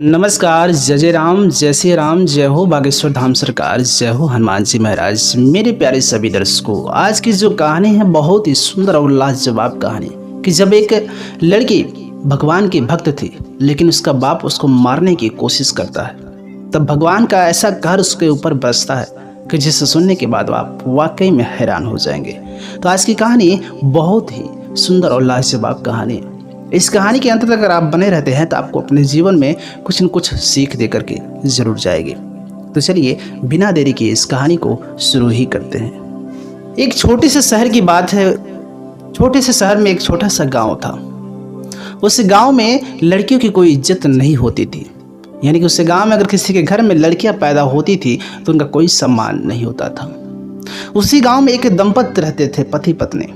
नमस्कार, जय जय राम, जय श्री राम, जय हो बागेश्वर धाम सरकार, जय हो हनुमान जी महाराज। मेरे प्यारे सभी दर्शकों, आज की जो कहानी है बहुत ही सुंदर और लाजवाब कहानी कि जब एक लड़की भगवान की भक्त थी लेकिन उसका बाप उसको मारने की कोशिश करता है, तब भगवान का ऐसा कहर उसके ऊपर बरसता है कि जिसे सुनने के बाद आप वाकई में हैरान हो जाएंगे। तो आज की कहानी बहुत ही सुंदर और लाजवाब कहानी है। इस कहानी के अंत तक अगर आप बने रहते हैं तो आपको अपने जीवन में कुछ न कुछ सीख दे करके जरूर जाएगी। तो चलिए बिना देरी के इस कहानी को शुरू ही करते हैं। एक छोटे से शहर की बात है। छोटे से शहर में एक छोटा सा गांव था। उस गांव में लड़कियों की कोई इज्जत नहीं होती थी, यानी कि उस गांव में अगर किसी के घर में लड़कियां पैदा होती थी तो उनका कोई सम्मान नहीं होता था। उसी गांव में एक दंपत्ति रहते थे, पति पत्नी।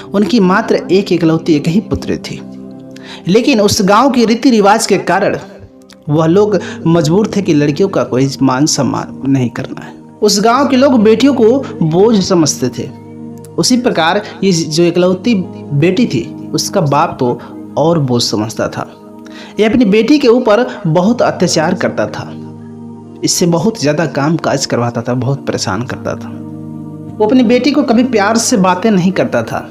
उनकी मात्र एक इकलौती एक ही पुत्री थी, लेकिन उस गांव के रीति रिवाज के कारण वह लोग मजबूर थे कि लड़कियों का कोई मान सम्मान नहीं करना है। उस गांव के लोग बेटियों को बोझ समझते थे। उसी प्रकार ये जो इकलौती बेटी थी उसका बाप तो और बोझ समझता था। यह अपनी बेटी के ऊपर बहुत अत्याचार करता था, इससे बहुत ज़्यादा काम काज करवाता था, बहुत परेशान करता था। वो अपनी बेटी को कभी प्यार से बातें नहीं करता था,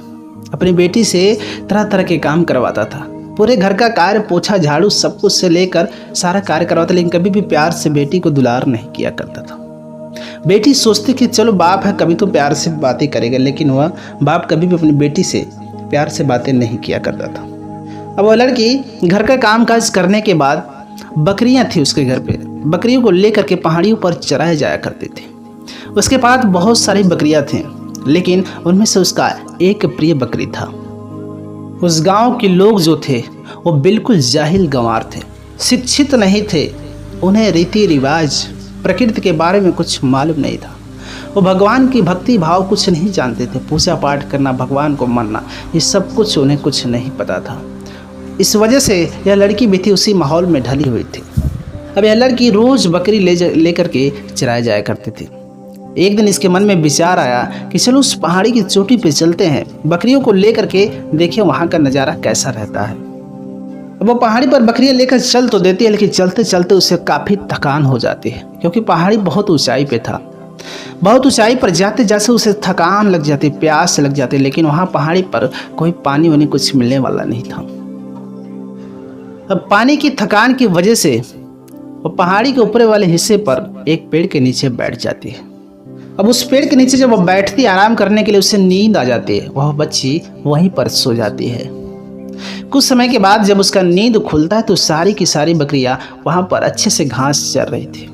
अपनी बेटी से तरह तरह के काम करवाता था। पूरे घर का कार्य, पोछा झाड़ू सब कुछ से लेकर सारा कार्य करवाता, लेकिन कभी भी प्यार से बेटी को दुलार नहीं किया करता था। बेटी सोचती कि चलो बाप है, कभी तो प्यार से बातें करेगा, लेकिन वह बाप कभी भी अपनी बेटी से प्यार से बातें नहीं किया करता था। अब वह लड़की घर का काम काज करने के बाद बकरियां थी उसके घर पे, बकरियों को लेकर के पहाड़ियों पर चराए जाया करते थे। उसके पास बहुत सारी बकरियां थीं, लेकिन उनमें से उसका एक प्रिय बकरी था। उस गांव के लोग जो थे वो बिल्कुल जाहिल गंवार थे, शिक्षित नहीं थे। उन्हें रीति रिवाज, प्रकृति के बारे में कुछ मालूम नहीं था। वो भगवान की भक्ति भाव कुछ नहीं जानते थे। पूजा पाठ करना, भगवान को मानना, ये सब कुछ उन्हें कुछ नहीं पता था। इस वजह से यह लड़की भी थी उसी माहौल में ढली हुई थी। अब यह लड़की रोज़ बकरी लेकर के चराए जाया करती थी। एक दिन इसके मन में विचार आया कि चलो उस पहाड़ी की चोटी पे चलते हैं, बकरियों को लेकर के देखिए वहाँ का नज़ारा कैसा रहता है। अब वो पहाड़ी पर बकरियाँ लेकर चल तो देती है, लेकिन चलते चलते उसे काफ़ी थकान हो जाती है, क्योंकि पहाड़ी बहुत ऊंचाई पे था। बहुत ऊंचाई पर जाते जैसे उसे थकान लग जाती, प्यास लग जाती, लेकिन वहाँ पहाड़ी पर कोई पानी वानी कुछ मिलने वाला नहीं था। अब पानी की थकान की वजह से वो पहाड़ी के ऊपर वाले हिस्से पर एक पेड़ के नीचे बैठ जाती है। अब उस पेड़ के नीचे जब वह बैठती आराम करने के लिए, उसे नींद आ जाती है। वह बच्ची वहीं पर सो जाती है। कुछ समय के बाद जब उसका नींद खुलता है तो सारी की सारी बकरियां वहां पर अच्छे से घास चर रही थी,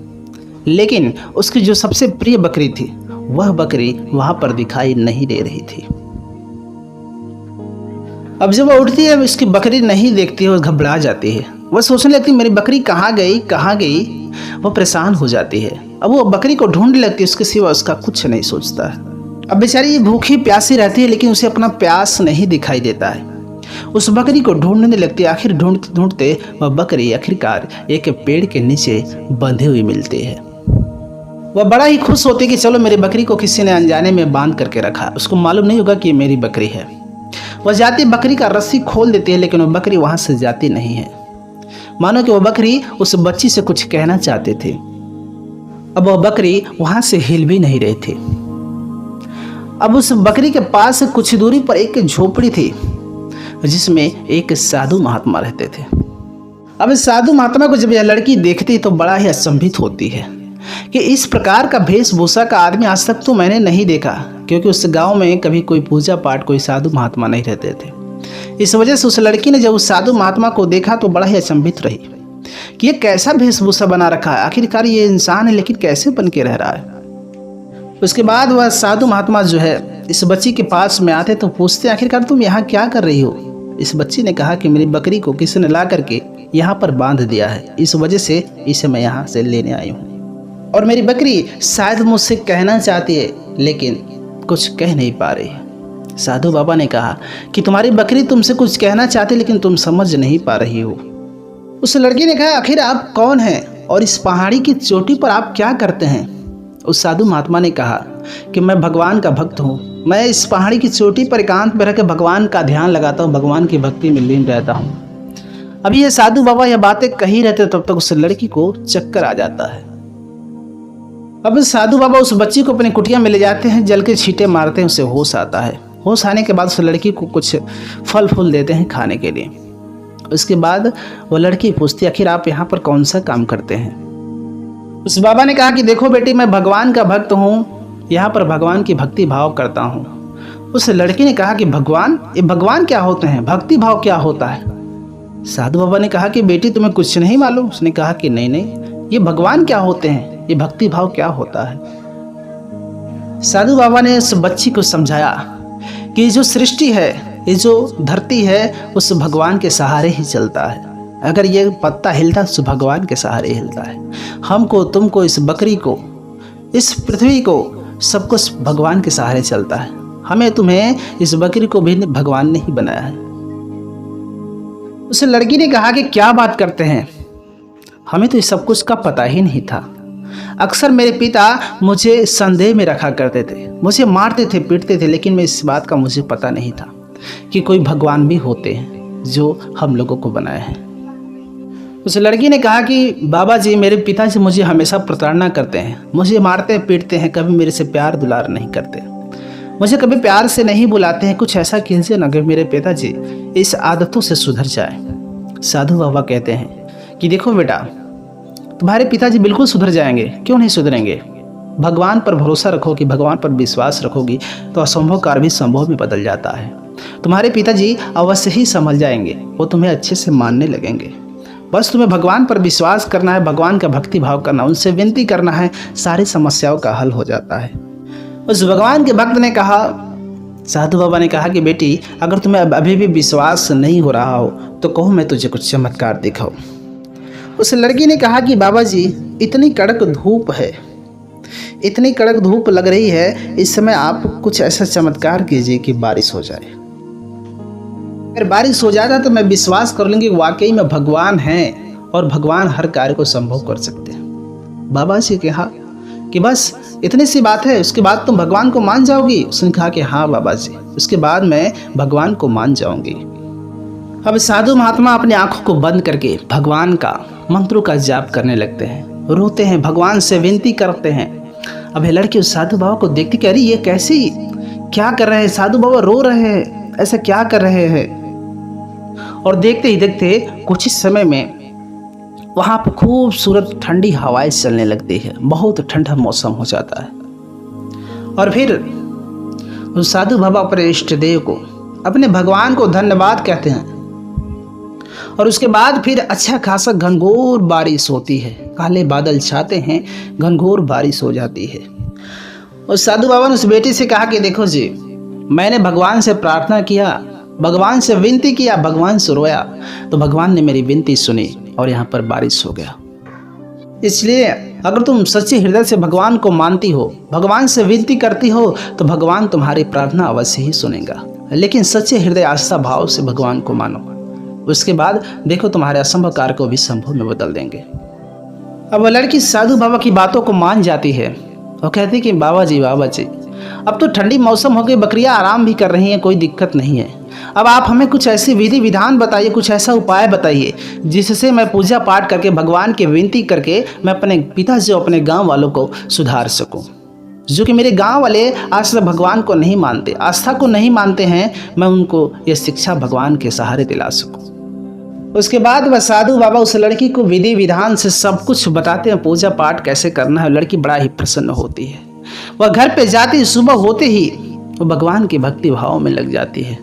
लेकिन उसकी जो सबसे प्रिय बकरी थी वह बकरी वहां पर दिखाई नहीं दे रही थी। अब जब वह उठती है, उसकी बकरी नहीं देखती है, वह घबरा जाती है। वह सोचने लगती है मेरी बकरी कहाँ गई, कहाँ गई। वह परेशान हो जाती है। अब वो बकरी को ढूंढने लगती है, उसके सिवा उसका कुछ नहीं सोचता है। अब बेचारी भूखी प्यासी रहती है, लेकिन उसे अपना प्यास नहीं दिखाई देता है। उस बकरी को ढूंढने लगती है। आखिर ढूंढते ढूंढते वह बकरी आखिरकार एक पेड़ के नीचे बंधी हुई मिलती है। वह बड़ा ही खुश होती है कि चलो मेरी बकरी को किसी ने अनजाने में बांध करके रखा, उसको मालूम नहीं होगा कि ये मेरी बकरी है। वह जाती बकरी का रस्सी खोल देती है, लेकिन वह बकरी वहां से जाती नहीं है, मानो कि वह बकरी उस बच्ची से कुछ कहना चाहते थे। अब वह बकरी वहां से हिल भी नहीं रही थी। अब उस बकरी के पास कुछ दूरी पर एक झोपड़ी थी, जिसमें एक साधु महात्मा रहते थे। अब इस साधु महात्मा को जब यह लड़की देखती तो बड़ा ही अचंभित होती है कि इस प्रकार का वेशभूषा का आदमी आज तक तो मैंने नहीं देखा, क्योंकि उस गांव में कभी कोई पूजा पाठ, कोई साधु महात्मा नहीं रहते थे। इस वजह से उस लड़की ने जब उस साधु महात्मा को देखा तो बड़ा ही अचंभित रही कि ये कैसा वेशभूषा बना रखा है, आखिरकार ये इंसान है लेकिन कैसे बन के रह रहा है। उसके बाद वह साधु महात्मा जो है इस बच्ची के पास में आते तो पूछते आखिरकार तुम यहाँ क्या कर रही हो। इस बच्ची ने कहा कि मेरी बकरी को किसी ने ला करके यहाँ पर बांध दिया है, इस वजह से इसे मैं यहाँ से लेने आई हूँ, और मेरी बकरी शायद मुझसे कहना चाहती है लेकिन कुछ कह नहीं पा रही है। साधु बाबा ने कहा कि तुम्हारी बकरी तुमसे कुछ कहना चाहती लेकिन तुम समझ नहीं पा रही हो। उस लड़की ने कहा आखिर आप कौन हैं और इस पहाड़ी की चोटी पर आप क्या करते हैं। उस साधु महात्मा ने कहा कि मैं भगवान का भक्त हूँ, मैं इस पहाड़ी की चोटी पर एकांत में रहकर भगवान का ध्यान लगाता हूँ, भगवान की भक्ति में लीन रहता हूँ। अभी ये साधु बाबा यह बातें कही रहते तब तक उस लड़की को चक्कर आ जाता है। अब साधु बाबा उस बच्ची को अपनी कुटिया में ले जाते हैं, जल के छींटे मारते हैं, उसे होश आता है। होश आने के बाद उस लड़की को कुछ फल फूल देते हैं खाने के लिए। उसके बाद वो लड़की पूछती, आखिर आप यहाँ पर कौन सा काम करते हैं? उस बाबा ने कहा कि देखो बेटी, मैं भगवान का भक्त हूँ, यहाँ पर भगवान की भक्ति भाव करता हूँ। उस लड़की ने कहा कि भगवान, ये भगवान क्या होते हैं, भक्ति भाव क्या होता है? साधु बाबा ने कहा कि बेटी तुम्हें कुछ नहीं मालूम? उसने कहा कि नहीं नहीं, ये भगवान क्या होते हैं, ये भक्ति भाव क्या होता है? साधु बाबा ने उस बच्ची को समझाया कि जो सृष्टि है, ये जो धरती है, उस भगवान के सहारे ही चलता है। अगर ये पत्ता हिलता तो भगवान के सहारे हिलता है। हमको, तुमको, इस बकरी को, इस पृथ्वी को, सब कुछ भगवान के सहारे चलता है। हमें, तुम्हें, इस बकरी को भी भगवान ने ही बनाया है। उस लड़की ने कहा कि क्या बात करते हैं, हमें तो इस सब कुछ का पता ही नहीं था। अक्सर मेरे पिता मुझे संदेह में रखा करते थे, मुझे मारते थे, पीटते थे, लेकिन मैं इस बात का मुझे पता नहीं था कि कोई भगवान भी होते हैं जो हम लोगों को बनाए हैं। उस लड़की ने कहा कि बाबा जी, मेरे पिताजी मुझे हमेशा प्रताड़ना करते हैं, मुझे मारते पीटते हैं, कभी मेरे से प्यार दुलार नहीं करते, मुझे कभी प्यार से नहीं बुलाते हैं। कुछ ऐसा कीजिए ना कि मेरे पिताजी इस आदतों से सुधर जाए। साधु बाबा कहते हैं कि देखो बेटा, तुम्हारे पिताजी बिल्कुल सुधर जाएंगे। क्यों नहीं सुधरेंगे? भगवान पर भरोसा रखो, कि भगवान पर विश्वास रखोगी तो असंभव कार्य भी संभव में बदल जाता है। तुम्हारे पिताजी अवश्य ही संभल जाएंगे, वो तुम्हें अच्छे से मानने लगेंगे। बस तुम्हें भगवान पर विश्वास करना है, भगवान का भक्ति भाव करना, उनसे विनती करना है, सारी समस्याओं का हल हो जाता है। उस भगवान के भक्त ने कहा, साधु बाबा ने कहा कि बेटी, अगर तुम्हें अभी भी विश्वास नहीं हो रहा हो तो कहो मैं तुझे कुछ चमत्कार दिखाऊं। उस लड़की ने कहा कि बाबा जी, इतनी कड़क धूप है, इतनी कड़क धूप लग रही है, इस समय आप कुछ ऐसा चमत्कार कीजिए कि बारिश हो जाए। अगर बारिश हो जाता तो मैं विश्वास कर लूँगी वाकई में भगवान हैं और भगवान हर कार्य को संभव कर सकते हैं। बाबा जी ने कहा कि बस इतनी सी बात है, उसके बाद तुम भगवान को मान जाओगी? उसने कहा कि हाँ बाबा जी, उसके बाद मैं भगवान को मान जाऊंगी। अब साधु महात्मा अपनी आंखों को बंद करके भगवान का मंत्रों का जाप करने लगते हैं, रोते हैं, भगवान से विनती करते हैं। अब लड़की उस साधु बाबा को देखती, कह रही ये कैसी, क्या कर रहे हैं साधु बाबा, रो रहे हैं, ऐसा क्या कर रहे हैं? और देखते ही देखते कुछ ही समय में वहाँ पर खूबसूरत ठंडी हवाएं चलने लगती है, बहुत ठंडा मौसम हो जाता है। और फिर उस साधु बाबा अपने इष्ट देव को, अपने भगवान को धन्यवाद कहते हैं। और उसके बाद फिर अच्छा खासा घनघोर बारिश होती है, काले बादल छाते हैं, घनघोर बारिश हो जाती है। उस साधु बाबा ने उस बेटी से कहा कि देखो जी, मैंने भगवान से प्रार्थना किया, भगवान से विनती किया, भगवान से रोया, तो भगवान ने मेरी विनती सुनी और यहाँ पर बारिश हो गया। इसलिए अगर तुम सच्चे हृदय से भगवान को मानती हो, भगवान से विनती करती हो, तो भगवान तुम्हारी प्रार्थना अवश्य ही सुनेगा। लेकिन सच्चे हृदय आस्था भाव से भगवान को मानो, उसके बाद देखो तुम्हारे असंभव कार्य को भी संभव में बदल देंगे। अब वह लड़की साधु बाबा की बातों को मान जाती है और कहती कि बाबा जी अब तो ठंडी मौसम हो गई, बकरियां आराम भी कर रही हैं, कोई दिक्कत नहीं है। अब आप हमें कुछ ऐसी विधि विधान बताइए, कुछ ऐसा उपाय बताइए जिससे मैं पूजा पाठ करके भगवान की विनती करके मैं अपने पिताजी और अपने गांव वालों को सुधार सकूं। जो कि मेरे गांव वाले आज तक भगवान को नहीं मानते, आस्था को नहीं मानते हैं, मैं उनको ये शिक्षा भगवान के सहारे दिला सकूं। उसके बाद वह साधु बाबा उस लड़की को विधि विधान से सब कुछ बताते हैं, पूजा पाठ कैसे करना है। लड़की बड़ा ही प्रसन्न होती है। वह घर पे जाती, सुबह होते ही वो भगवान की भक्ति भाव में लग जाती है।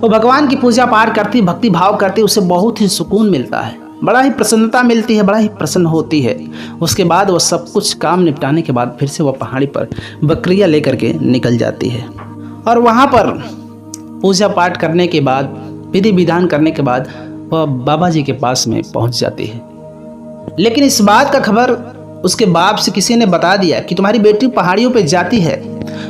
वो भगवान की पूजा पाठ करती, भक्ति भाव करती, उसे बहुत ही सुकून मिलता है, बड़ा ही प्रसन्नता मिलती है, बड़ा ही प्रसन्न होती है। उसके बाद वो सब कुछ काम निपटाने के बाद फिर से वह पहाड़ी पर बकरियां लेकर के निकल जाती है और वहाँ पर पूजा पाठ करने के बाद, विधि विधान करने के बाद वह बाबा जी के पास में पहुँच जाती है। लेकिन इस बात का खबर उसके बाप से किसी ने बता दिया कि तुम्हारी बेटी पहाड़ियों पे जाती है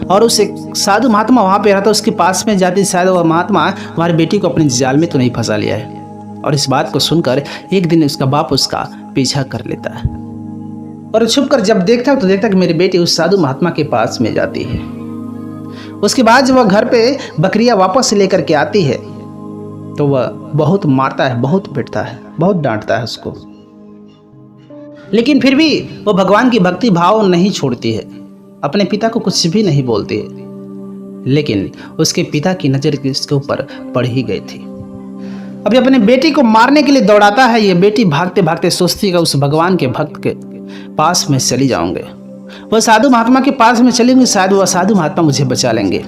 और उस एक साधु महात्मा वहाँ पे रहता, उसके पास में जाती, शायद वह महात्मा तुम्हारी बेटी को अपने जाल में तो नहीं फंसा लिया है। और इस बात को सुनकर एक दिन उसका बाप उसका पीछा कर लेता है और छुप कर जब देखता तो देखता कि मेरी बेटी उस साधु महात्मा के पास में जाती है। उसके बाद जब वह घर पे बकरियां वापस लेकर के आती है तो वह बहुत मारता है, बहुत पिटता है, बहुत डांटता है उसको। लेकिन फिर भी वो भगवान की भक्ति भाव नहीं छोड़ती है, अपने पिता को कुछ भी नहीं बोलती है। लेकिन उसके पिता की नज़र इसके ऊपर पड़ ही गई थी। अभी अपने बेटी को मारने के लिए दौड़ाता है। ये बेटी भागते भागते सोचती है उस भगवान के भक्त के पास में चली जाऊंगे, वह साधु महात्मा के पास में चलेंगे, शायद वह साधु महात्मा मुझे बचा लेंगे।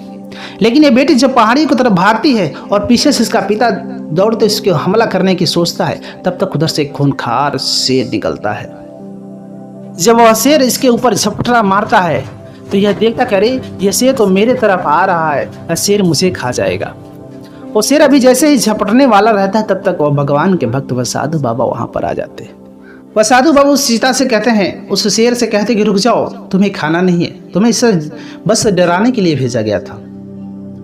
लेकिन ये बेटी जब पहाड़ी की तरफ भागती है और पीछे से इसका पिता दौड़ते इसके हमला करने की सोचता है, तब तक उधर से एक खूंखार शेर निकलता है। जब वह शेर इसके ऊपर झपटा मारता है तो यह देखता करे यह शेर तो मेरे तरफ आ रहा है, शेर मुझे खा जाएगा। वो शेर अभी जैसे ही झपटने वाला रहता है, तब तक वह भगवान के भक्त वह साधु बाबा वहां पर आ जाते हैं। वह साधु बाबा उस सीता से कहते हैं, उस शेर से कहते कि रुक जाओ, तुम्हें खाना नहीं है, तुम्हें इसे बस डराने के लिए भेजा गया था।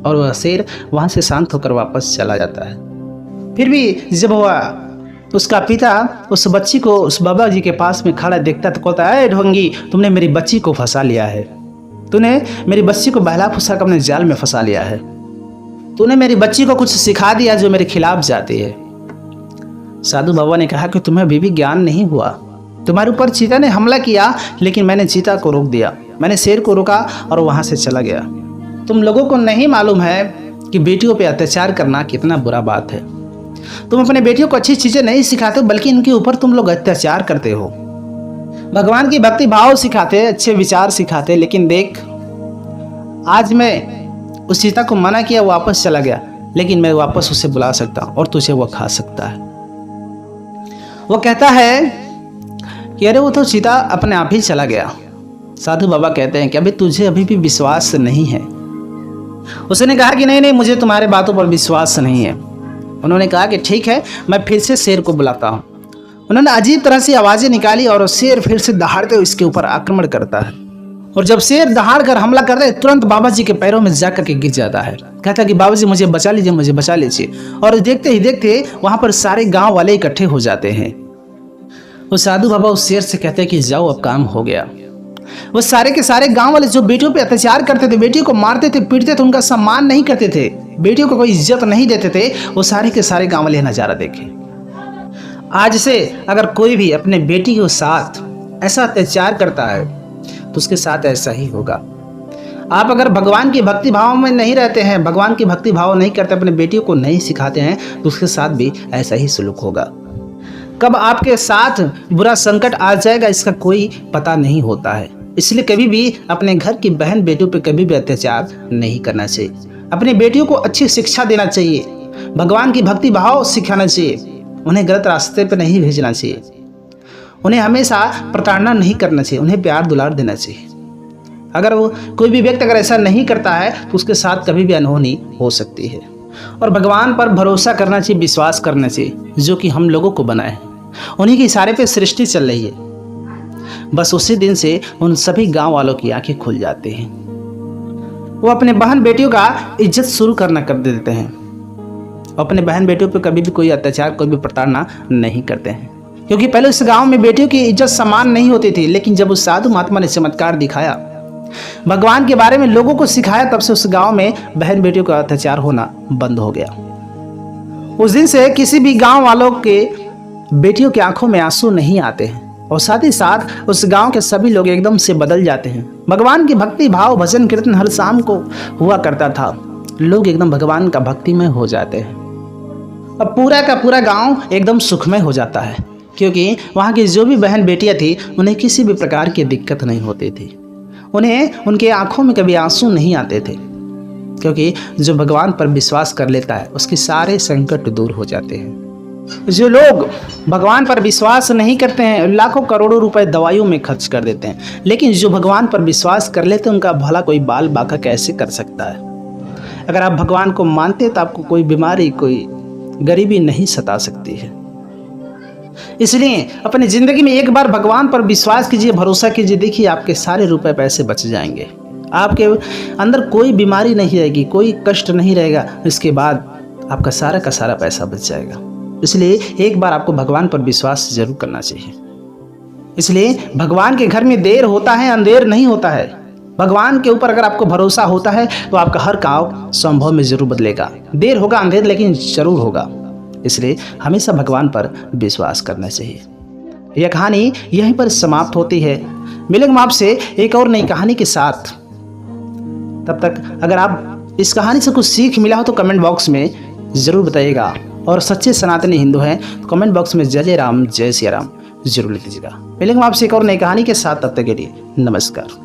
और वह शेर वहां से शांत होकर वापस चला जाता है। फिर भी जब वह उसका पिता उस बच्ची को उस बाबा जी के पास में खड़ा देखता तो कहता है, ढोंगी, तुमने मेरी बच्ची को फंसा लिया है, तूने मेरी बच्ची को बहला फुसा कर अपने जाल में फंसा लिया है, तूने मेरी बच्ची को कुछ सिखा दिया जो मेरे खिलाफ जाती है। साधु बाबा ने कहा कि तुम्हें अभी भी ज्ञान नहीं हुआ, तुम्हारे ऊपर चीता ने हमला किया, लेकिन मैंने चीता को रोक दिया, मैंने शेर को रोका और वहां से चला गया। तुम लोगों को नहीं मालूम है कि बेटियों पे अत्याचार करना कितना बुरा बात है। तुम अपने बेटियों को अच्छी चीजें नहीं सिखाते, बल्कि इनके ऊपर तुम लोग अत्याचार करते हो। भगवान की भक्ति भाव सिखाते, अच्छे विचार सिखाते, लेकिन देख आज मैं उस सीता को मना किया, वापस चला गया, लेकिन मैं वापस उसे बुला सकता हूं और तुझे वो खा सकता है। वो कहता है कि अरे वो तो सीता अपने आप ही चला गया। साधु बाबा कहते हैं कि अभी तुझे अभी भी विश्वास नहीं है। उसने कहा कि नहीं नहीं, मुझे तुम्हारे बातों पर विश्वास नहीं है। उन्होंने कहा कि ठीक है, मैं फिर से शेर को बुलाता हूँ। उन्होंने अजीब तरह से आवाज़ें निकाली और शेर फिर से दहाड़ते हुए इसके ऊपर आक्रमण करता है। और जब शेर दहाड़ कर हमला करता है, तुरंत बाबा जी के पैरों में जाकर के गिर जाता है। कहता है कि बाबा जी मुझे बचा लीजिए, मुझे बचा लीजिए। और देखते ही देखते वहाँ पर सारे गाँव वाले इकट्ठे हो जाते हैं। वो साधु बाबा उस शेर से कहते हैं कि जाओ, अब काम हो गया। वो सारे के सारे गांव वाले जो बेटियों पे अत्याचार करते थे, बेटियों को मारते थे, पीटते थे, उनका सम्मान नहीं करते थे, बेटियों को कोई इज्जत नहीं देते थे, वो सारे के सारे गांव वाले नज़ारा देखे। आज से अगर कोई भी अपने बेटी के साथ ऐसा अत्याचार करता है तो उसके साथ ऐसा ही होगा। आप अगर भगवान की भक्ति भाव में नहीं रहते हैं, भगवान की भक्ति भाव नहीं करते, अपने बेटियों को नहीं सिखाते हैं, तो उसके साथ भी ऐसा ही सलूक होगा। कब आपके साथ बुरा संकट आ जाएगा इसका कोई पता नहीं होता है। इसलिए कभी भी अपने घर की बहन बेटियों पे कभी भी अत्याचार नहीं करना चाहिए। अपनी बेटियों को अच्छी शिक्षा देना चाहिए, भगवान की भक्ति भाव सिखाना चाहिए, उन्हें गलत रास्ते पर नहीं भेजना चाहिए, उन्हें हमेशा प्रताड़ना नहीं करना चाहिए, उन्हें प्यार दुलार देना चाहिए। अगर वो कोई भी व्यक्ति अगर ऐसा नहीं करता है तो उसके साथ कभी भी अनहोनी हो सकती है। और भगवान पर भरोसा करना चाहिए, विश्वास करना चाहिए, जो कि हम लोगों को बनाए, उन्हीं के इशारे पे सृष्टि चल रही है। बस उसी दिन से उन सभी गांव वालों की आंखें खुल जाती हैं। वो अपने बहन बेटियों का इज्जत शुरू करना कर देते हैं, अपने बहन बेटियों पे कभी भी कोई अत्याचार, कोई भी प्रताड़ना नहीं करते हैं। क्योंकि पहले उस गांव में बेटियों की इज्जत समान नहीं होती थी, लेकिन जब उस साधु महात्मा ने चमत्कार दिखाया, भगवान के बारे में लोगों को सिखाया, तब से उस गांव में बहन बेटियों का अत्याचार होना बंद हो गया। उस दिन से किसी भी गांव वालों के बेटियों की आंखों में आंसू नहीं आते हैं, और साथ ही साथ उस गांव के सभी लोग एकदम से बदल जाते हैं। भगवान की भक्ति भाव भजन कीर्तन हर शाम को हुआ करता था, लोग एकदम भगवान का भक्ति में हो जाते हैं। अब पूरा का पूरा गांव एकदम सुखमय हो जाता है, क्योंकि वहाँ की जो भी बहन बेटियाँ थी उन्हें किसी भी प्रकार की दिक्कत नहीं होती थी, उन्हें उनके आंखों में कभी आंसू नहीं आते थे, क्योंकि जो भगवान पर विश्वास कर लेता है उसके सारे संकट दूर हो जाते हैं। जो लोग भगवान पर विश्वास नहीं करते हैं लाखों करोड़ों रुपए दवाइयों में खर्च कर देते हैं, लेकिन जो भगवान पर विश्वास कर लेते हैं उनका भला कोई बाल बाका कैसे कर सकता है। अगर आप भगवान को मानते हैं तो आपको कोई बीमारी, कोई गरीबी नहीं सता सकती है। इसलिए अपनी ज़िंदगी में एक बार भगवान पर विश्वास कीजिए, भरोसा कीजिए, देखिए आपके सारे रुपए पैसे बच जाएंगे, आपके अंदर कोई बीमारी नहीं रहेगी, कोई कष्ट नहीं रहेगा, इसके बाद आपका सारा का सारा पैसा बच जाएगा। इसलिए एक बार आपको भगवान पर विश्वास जरूर करना चाहिए। इसलिए भगवान के घर में देर होता है, अंधेर नहीं होता है। भगवान के ऊपर अगर आपको भरोसा होता है तो आपका हर काम संभव में जरूर बदलेगा। देर होगा अंधेर लेकिन जरूर होगा, इसलिए हमेशा भगवान पर विश्वास करना चाहिए। यह कहानी यहीं पर समाप्त होती है। मिलेंगे हम आपसे एक और नई कहानी के साथ। तब तक अगर आप इस कहानी से कुछ सीख मिला हो तो कमेंट बॉक्स में ज़रूर बताइएगा, और सच्चे सनातनी हिंदू हैं तो कमेंट बॉक्स में जय जय राम जय सिया राम जरूर लिख दीजिएगा। मिलेंगे हम आपसे एक और नई कहानी के साथ, तब तक के लिए नमस्कार।